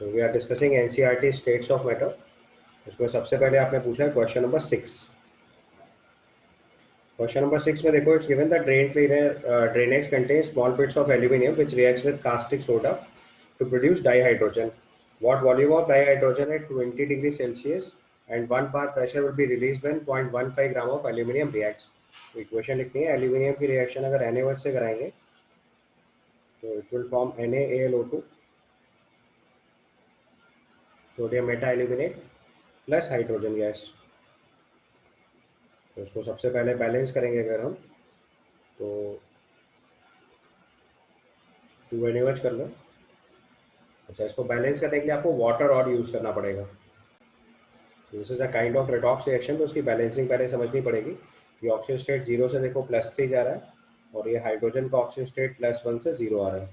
So we are discussing NCERT states of matter. उसमें सबसे पहले आपने पूछा है क्वेश्चन नंबर 6। क्वेश्चन नंबर 6 में देखो, it's given the drainage contain small bits of aluminium which reacts with caustic soda to produce dihydrogen. What volume of dihydrogen at 20 degree Celsius and 1 bar pressure will be released when 0.15 gram of aluminium reacts? Equation लिखनी है, aluminium की reaction अगर Na से कराएंगे तो it will form NaAlO2 sodium Meta aluminate plus hydrogen gas. तो उसको सबसे पहले बैलेंस करेंगे अगर हम, तो 2 NaOH कर लो। अच्छा, इसको बैलेंस करने के लिए आपको वाटर और यूज़ करना पड़ेगा। This is a kind of redox reaction, तो उसकी बैलेंसिंग पहले समझनी पड़ेगी। ये ऑक्सीजन स्टेट 0 से देखो +3 जा रहा है, और ये हाइड्रोजन का ऑक्सीजन स्टेट +1 से 0 आ रहा है।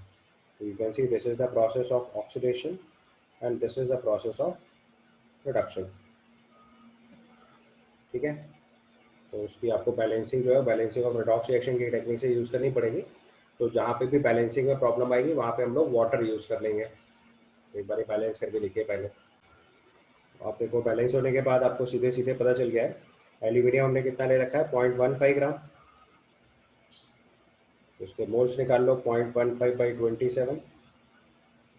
तो you can see this is the process of oxidation and this is the process of reduction. ठीक है, तो उसकी आपको बैलेंसिंग जो है, बैलेंसिंग ऑफ रेडॉक्स रिएक्शन की टेक्निक से यूज़ करनी पड़ेगी। तो जहाँ पे भी बैलेंसिंग में प्रॉब्लम आएगी वहाँ पे हम लोग वाटर यूज़ कर लेंगे। एक बार बैलेंस करके लिखिए पहले। आप देखो, बैलेंस होने के बाद आपको सीधे सीधे पता चल गया है एल्यूमिनियम हमने कितना ले रखा है, 0.15 ग्राम। उसके मोल्स निकाल लो, 0.15/27।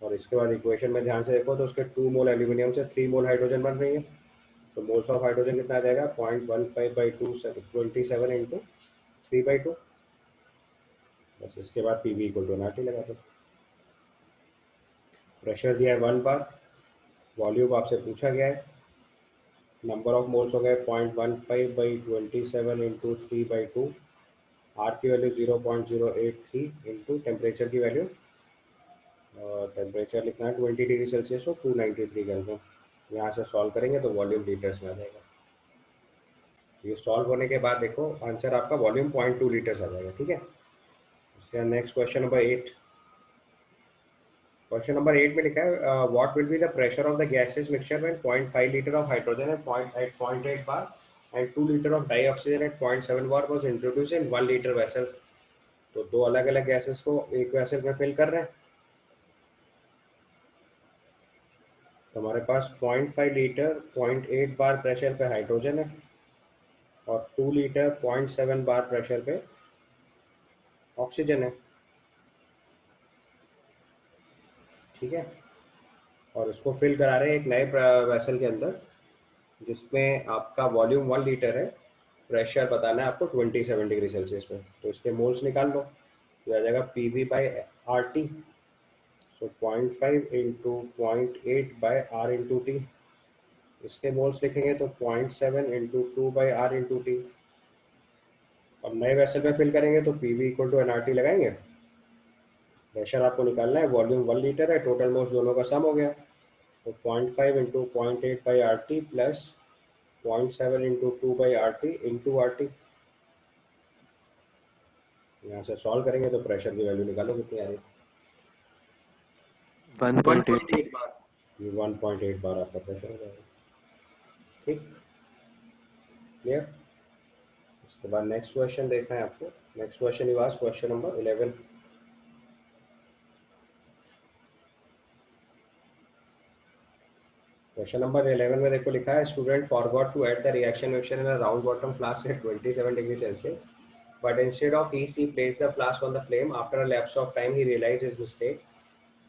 और इसके बाद इक्वेशन में ध्यान से देखो तो उसके 2 मोल एल्यूमिनियम से 3 मोल हाइड्रोजन बन रही है। तो मोल्स ऑफ हाइड्रोजन कितना आ जाएगा, 0.15/27 इंटू 3/2। बस इसके बाद P V equal to NRT लगा दो। प्रेशर दिया है 1 बार, वॉल्यूम आपसे पूछा गया है, नंबर ऑफ मोल्स हो गए 0.15/27 इंटू 3/2। आर की वैल्यू 0.083 इंटू टेम्परेचर की वैल्यू, टेम्परेचर लिखना है 20 डिग्री सेल्सियस हो 293 केल्विन। यहाँ से सॉल्व करेंगे तो वॉल्यूम लीटर्स में आ जाएगा। ये सॉल्व होने के बाद देखो आंसर आपका वॉल्यूम 0.2 लीटर्स आ जाएगा। ठीक है, इसके बाद next question number 8। Question number 8 में लिखा है what will be the pressure of the gases mixture when 0.5 litre of hydrogen at 0.8 bar and 2 litre of dioxygen at 0.7 bar was introduced in 1 litre vessel. तो दो अलग अलग gases को एक vessel में फिल कर रहे हैं। तो हमारे पास 0.5 लीटर 0.8 बार प्रेशर पे हाइड्रोजन है, और 2 लीटर 0.7 बार प्रेशर पे ऑक्सीजन है। ठीक है, और इसको फिल करा रहे हैं एक नए वेसल के अंदर, जिसमें आपका वॉल्यूम 1 लीटर है, प्रेशर बताना है आपको 27 डिग्री सेल्सियस में। तो इसके मोल्स निकाल लो, तो आ जाएगा PV/RT। सो 0.5 इंटू 0.8/R/T। इसके मोल्स लिखेंगे तो 0.7 इंटू 2/R इंटू टी। और नए वेसल में फिल करेंगे तो PV इक्वल टू NRT लगाएंगे। प्रेशर आपको निकालना है, वॉल्यूम 1 लीटर है, टोटल मोल्स दोनों का सम हो गया। तो 0.5 into 0.8/RT plus 0.7 into 2/RT into RT। यहाँ से सॉल्व करेंगे तो प्रेशर की वैल्यू निकालो कितनी आ रही है, 1.8 बार। ये 1.8 बार आपका प्रेशर हो जाएगा। ठीक, क्लियर। उसके बाद नेक्स्ट क्वेश्चन देखना है आपको। Next question you ask, question number 11। Question number 11 में देखो लिखा है, student forgot to add the reaction mixture in a round bottom flask at 27 degree Celsius, but instead of he placed the flask on the flame. After a lapse of time he realized his mistake,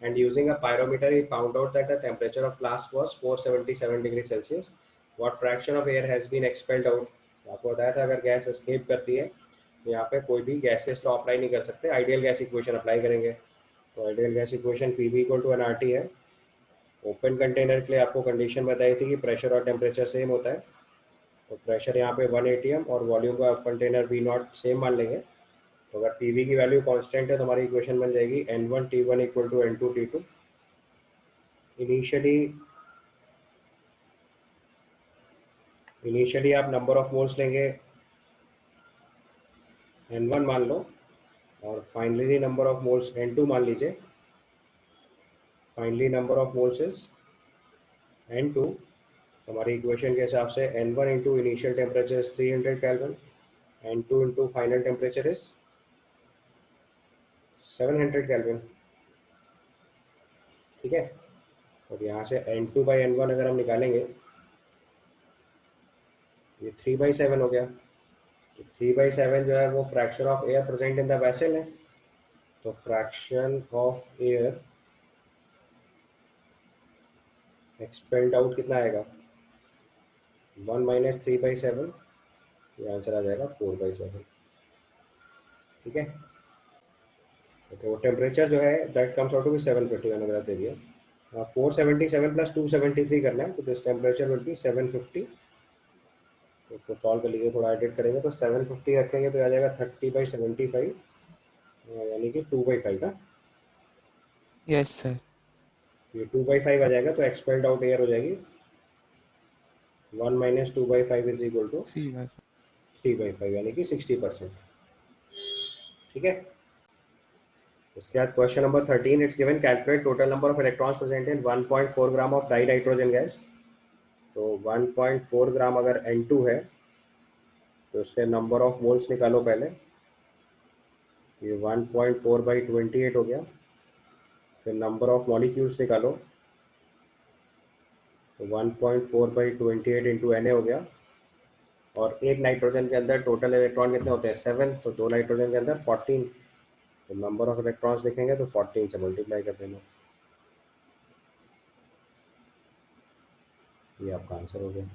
and using a pyrometer he found out that the temperature of flask was 477 degree Celsius. What fraction of air has been expelled out? आपको बताया था अगर gas escape करती है तो यहाँ पे कोई भी गैसेस तो अप्लाई नहीं कर सकते, आइडियल गैस इक्वेशन अप्लाई करेंगे। तो ideal gas equation PV equal to NRT है। ओपन कंटेनर के लिए आपको कंडीशन बताई थी कि प्रेशर और टेम्परेचर सेम होता है। तो प्रेशर यहाँ पे 1 atm और वॉल्यूम का कंटेनर V0 सेम मान लेंगे। तो अगर PV की वैल्यू कांस्टेंट है तो हमारी इक्वेशन बन जाएगी N1T1 equal to N2T2। Initially आप नंबर ऑफ मोल्स लेंगे N1 मान लो, और finally number of moles N2 मान लीजिए। Finally number of moles is N2। हमारी इक्वेशन के हिसाब से N1 into initial temperature is 300 kelvin, N2 into final temperature is 700 kelvin. ठीक है, और यहाँ से n2/n1 अगर हम निकालेंगे, ये 3/7 हो गया। 3/7 जो है वो fraction of air present in the vessel है, तो fraction of air expelled out कितना आएगा, 1 - 3/7, ये आंसर आ जाएगा 4/7। ठीक है, तो टेम्परेचर जो है that comes out to be 750 मैंने गलत दे दिया। 477 + 273 करना है, तो दिस टेम्परेचर विल बी 750। तो उसको सॉल्व कर लीजिए, थोड़ा एडिट करेंगे तो 750 रखेंगे तो आ जाएगा 30/75, यानी कि 2/5 का। Yes sir. ये 2/5 आ जाएगा, तो एक्सपेल्ड आउट एयर हो जाएगी 1 - 2/5 इज इक्वल टू 3/5। 3/5, यानी कि 60%। ठीक है, इसके बाद question number 13, it's given calculate total number of electrons present in 1.4 gram of die nitrogen gas. तो 1.4 ग्राम अगर N2 है तो उसके नंबर ऑफ मोल्स निकालो पहले। ये 1.4/28 हो गया। फिर नंबर ऑफ मॉलिक्यूल्स निकालो, तो 1.4/28 इंटू Na हो गया। और एक नाइट्रोजन के अंदर टोटल इलेक्ट्रॉन कितने होते हैं, 7, तो दो नाइट्रोजन के अंदर 14। तो नंबर ऑफ इलेक्ट्रॉन्स लिखेंगे तो 14 से मल्टीप्लाई कर देना, ये आपका आंसर हो गया,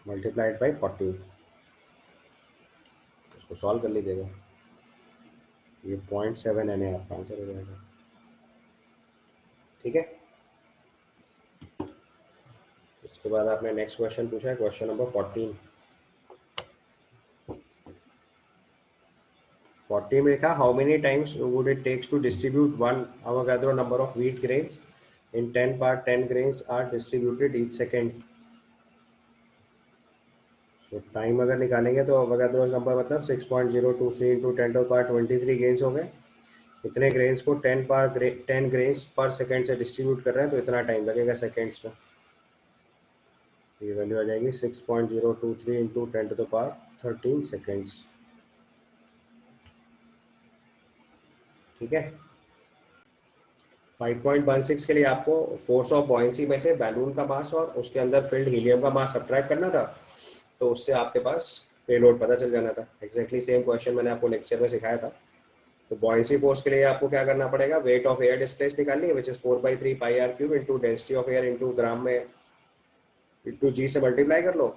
मल्टीप्लाइड बाई 14। इसको सॉल्व कर लीजिएगा, ये 0.7 Na आपका आंसर हो जाएगा। ठीक है, इसके बाद आपने नेक्स्ट क्वेश्चन पूछा है, क्वेश्चन नंबर 14। 14 में लिखा, how many times would it takes to distribute one Avogadro number of wheat grains in 10 पार 10 grains are distributed each second. So time अगर निकालेंगे तो अवोगाड्रोस नंबर मतलब 6.023 इंटू 10⁻23 ग्रेन्स हो गए। इतने ग्रेन्स को 10 ग्रेन्स पर सेकेंड से डिस्ट्रीब्यूट कर रहे हैं, तो इतना टाइम लगेगा सेकेंड्स में। ये वैल्यू आ जाएगी 6.023 इंटू 10⁻13 सेकेंड्स। ठीक है, 5.16 के लिए आपको फोर्स ऑफ बॉयंसी में से बैलून का मास और उसके अंदर फिल्ड हीलियम का मास सब्ट्रैक्ट करना था, तो उससे आपके पास पेलोड पता चल जाना था। एग्जैक्टली सेम क्वेश्चन मैंने आपको लेक्चर में सिखाया था। तो बॉयंसी फोर्स के लिए आपको क्या करना पड़ेगा, वेट ऑफ एयर डिस्प्लेस निकालनी है, which is 4/3 πr³ into density of air into gram में इंटू जी से मल्टीप्लाई कर लो।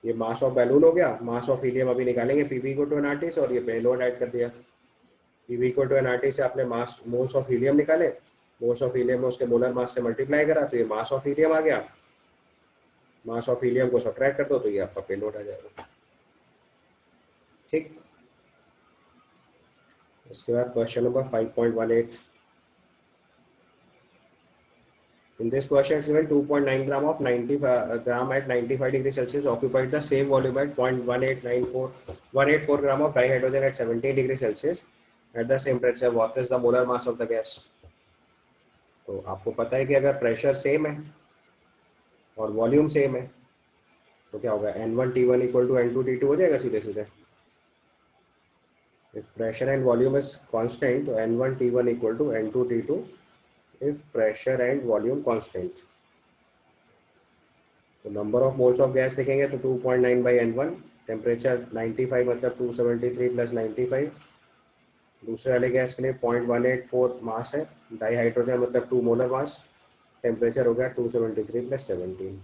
ये मास ऑफ बैलून हो गया। मास ऑफ हीलियम अभी निकालेंगे, पीवी को टू एनआरटी से, और ये पेलोड ऐड कर दिया। पीवी को टू एनआरटी से आपने मास मोल्स ऑफ हीलियम निकाले, मोल्स ऑफ हीलियम में उसके मोलर मास से मल्टीप्लाई करा, तो ये मास ऑफ हीलियम आ गया। मास ऑफ हीलियम को सब्ट्रैक्ट कर दो तो ये आपका पेलोड आ जाएगा। ठीक, इसके बाद question number 5.18। In this question, it's given 2.9 gram of 90 gram at 95 degrees Celsius occupied the same volume at 0.184 gram of dihydrogen at 17 degrees Celsius at the same pressure. What is the molar mass of the gas? तो आपको पता है कि अगर pressure same है और volume same है तो क्या होगा, N1T1 = N2T2 हो जाएगा सीधे सीधे। If pressure and volume is constant, तो N1T1 = N2T2 if pressure and volume constant। तो number of moles of gas लिखेंगे तो 2.9/N1, टेम्परेचर 95 मतलब 273 + 95। दूसरे वाले गैस के लिए 0.184 मास है, डाई हाइड्रोजन मतलब 2 मोलर मास, टेम्परेचर हो गया 273 + 17।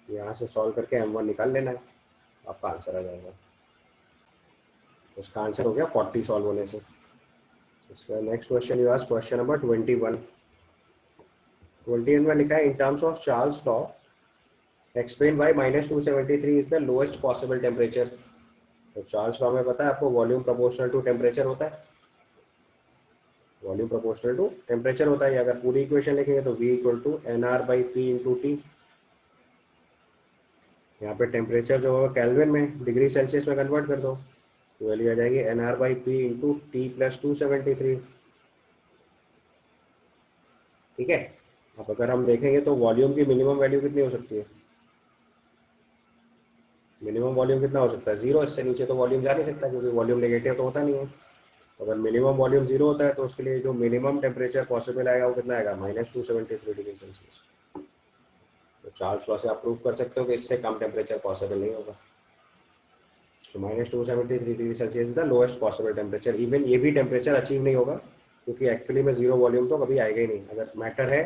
यहाँ से सॉल्व करके M1 निकाल लेना है, आपका आंसर आ जाएगा। उसका आंसर हो गया 40 सॉल्व होने से। इसका next question you ask, question number 21। 21 में लिखा है, in terms of Charles law explain why -273 is the lowest possible temperature. तो चार्ल्स लॉ में पता है आपको, वॉल्यूम प्रोपोर्शनल टू टेम्परेचर होता है। वॉल्यूम प्रोपोर्शनल टू टेम्परेचर होता है। अगर पूरी इक्वेशन लिखेंगे तो V = NR/P × T। यहाँ पे टेम्परेचर जो होगा केल्विन में, डिग्री सेल्सियस में कन्वर्ट कर दो तो वैल्यू आ जाएगी NR/P × T + 273। ठीक है, अब अगर हम देखेंगे तो वॉल्यूम की मिनिमम वैल्यू कितनी हो सकती है, मिनिमम वॉल्यूम कितना हो सकता है, 0। इससे नीचे तो वॉल्यूम जा नहीं सकता क्योंकि वॉल्यूम नेगेटिव तो होता नहीं है। तो अगर मिनिमम वॉल्यूम 0 होता है तो उसके लिए जो मिनिमम टेम्परेचर पॉसिबल आएगा वो कितना आएगा, -273 डिग्री सेल्सियस। तो चार्ल्स लॉ से आप प्रूव कर सकते हो कि इससे कम टेम्परेचर पॉसिबल नहीं होगा। तो -273 degree Celsius is the lowest possible temperature. Even ये भी टेम्परेचर अचीव नहीं होगा क्योंकि एक्चुअली में जीरो वॉल्यूम तो कभी आएगा ही नहीं। अगर मैटर है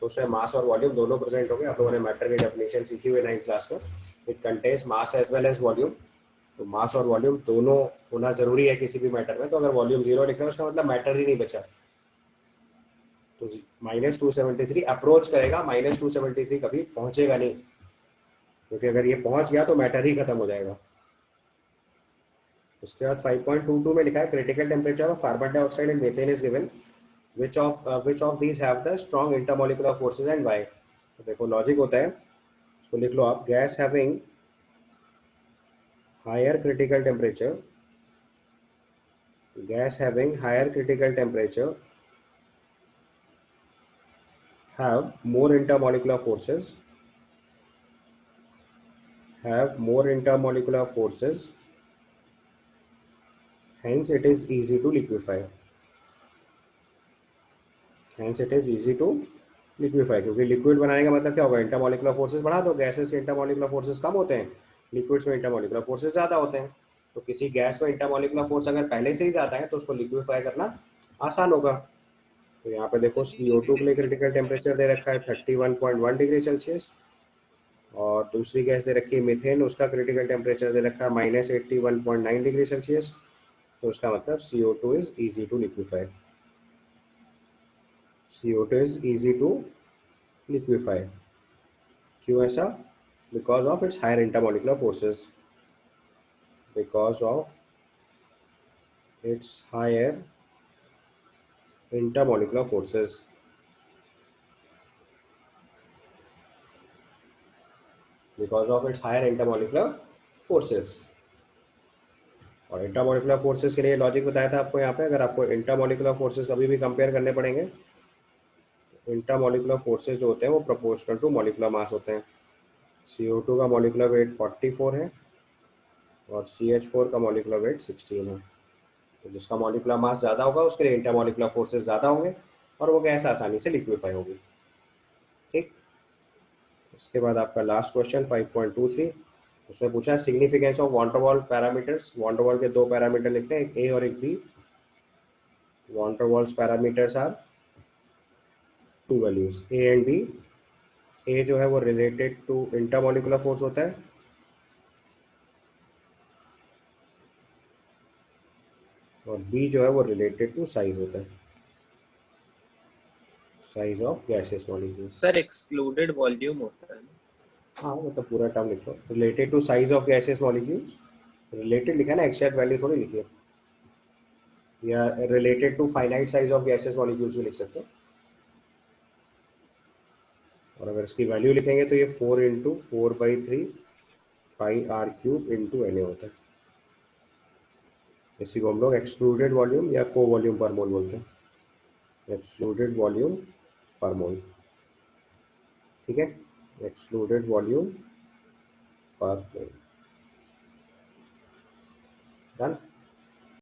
तो उससे मास और वॉल्यूम दोनों प्रेजेंट हो गए। आप लोगों ने मैटर की डेफिनेशन सीखी हुई 9th क्लास में। It contains mass as well as volume. तो मास और वॉल्यूम दोनों होना जरूरी है किसी भी मैटर में। तो अगर वॉल्यूम 0 लिख रहे हैं उसका मतलब मैटर ही नहीं बचा। तो -273 अप्रोच करेगा, -273 कभी पहुंचेगा नहीं, क्योंकि अगर ये पहुंच गया तो मैटर ही खत्म हो जाएगा। उसके बाद 5.22 में लिखा है critical temperature of carbon dioxide and methane is given, which of these have the strong intermolecular forces and why। तो देखो लॉजिक होता है, इसको लिख लो आप। Gas having higher critical temperature, gas having higher critical temperature have more intermolecular forces, have more intermolecular forces, hence it is easy to liquefy, hence it is easy to liquefy। क्योंकि liquid बनाने का मतलब क्या होगा, intermolecular forces बढ़ा दो। Gases के intermolecular forces कम होते हैं, लिक्विड्स में इंटरमोलिकुलर फोर्सेस ज़्यादा होते हैं। तो किसी गैस में इंटरमोलिकुलर फोर्स अगर पहले से ही ज़्यादा है तो उसको लिक्विफाई करना आसान होगा। तो यहाँ पे देखो CO2 के लिए क्रिटिकल टेम्परेचर दे रखा है 31.1 डिग्री सेल्सियस, और दूसरी गैस दे रखी है मीथेन, उसका क्रिटिकल टेम्परेचर दे रखा है -81.9 डिग्री सेल्सियस। तो उसका मतलब CO2 is easy to liquefy, CO2 is easy to liquefy. क्यों ऐसा? Because of its higher intermolecular forces, because of its higher intermolecular forces, because of its higher intermolecular forces. और intermolecular forces के लिए logic बताया था आपको यहाँ पे। अगर आपको इंटरमोलिकुलर फोर्सेस कभी भी कंपेयर करने पड़ेंगे, इंटरमोलिकुलर फोर्सेस जो होते हैं वो प्रोपोर्शनल टू मॉलिकुलर मास होते हैं। CO2 का मॉलिकुलर वेट 44 है और CH4 का मॉलिकुलर वेट 16 है। तो जिसका मॉलिकुलर मास ज़्यादा होगा उसके लिए इंटरमोलिकुलर फोर्सेस ज़्यादा होंगे और वो गैस आसानी से लिक्विफाई होगी। ठीक। इसके बाद आपका लास्ट क्वेश्चन 5.23, उसमें पूछा है significance of Van der Waal parameters. Van der Waal के दो पैरामीटर लिखते हैं, एक ए और एक B. Van der Waals parameters are two values A and B. A जो है वो रिलेटेड टू इंटरमोलिकुलर फोर्स होता है, और बी जो है वो रिलेटेड टू साइज होता है, size of gases molecule. Sir excluded volume होता है ना? हाँ मतलब पूरा टर्म लिख लो, related to size of gases molecules. Related लिखा है ना, एक्सैक्ट वैल्यू थोड़ी लिखी है। या related to finite size of gases molecules भी लिख सकते हो। और अगर इसकी वैल्यू लिखेंगे तो ये 4 × 4/3 πr³ × Na होता है। इसी को हम लोग एक्सक्लूडेड वॉल्यूम या को वॉल्यूम पर मोल बोलते हैं, एक्सक्लूडेड वॉल्यूम पर मोल। ठीक है, एक्सक्लूडेड वॉल्यूम पर मोल। डन।